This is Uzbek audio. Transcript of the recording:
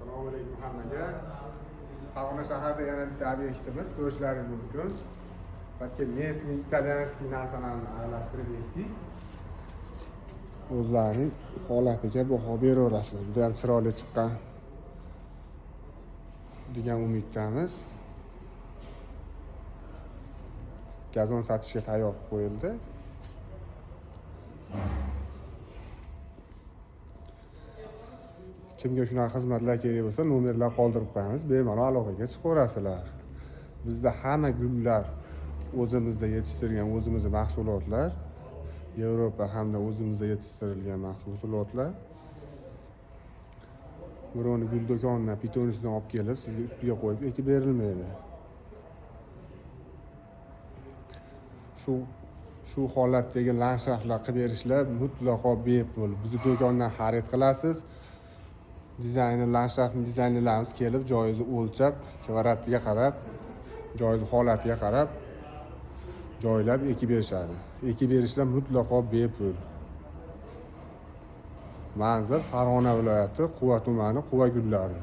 Assalomu alaykum hammaga. Farg'ona shahrida yana bitta obyektimiz, ko'rishlaringiz mumkin. Balki местный italyanskiy narsalarni aralashtirib ekdik. O'zlarining holatiga baho beraverasizlar. Juda ham chiroyli chiqqan degan umiddamiz. Gazon sotishga tayyor qilib qo'yildi. Kimga shunaqa xizmatlar kerak bo'lsa, nomerlar qoldirib qo'yamiz, bemalol aloqaga chiqaverasizlar. Bizda hamma gullar o'zimizda yetishtirilgan, o'zimizning mahsulotlar, Yevropa hamda o'zimizda yetishtirilgan mahsulotlar. Birovni gul do'konidan pitonisidan olib kelib, sizga ustiga qo'yib ekib berilmaydi. Shu holatdagi landshaftlar qilib berishlar mutlaqo bepul. Bizni do'kondan xarid qilasiz. Landshaftning dizaynlarimiz kelib, joyizni o'lchab, kvadratiga qarab, joyizni holatiga qarab joylab ekib berishadi. Ekib berishlar mutlaqo bepul. Manzil Farg'ona viloyati Quva tumani Quva gullari.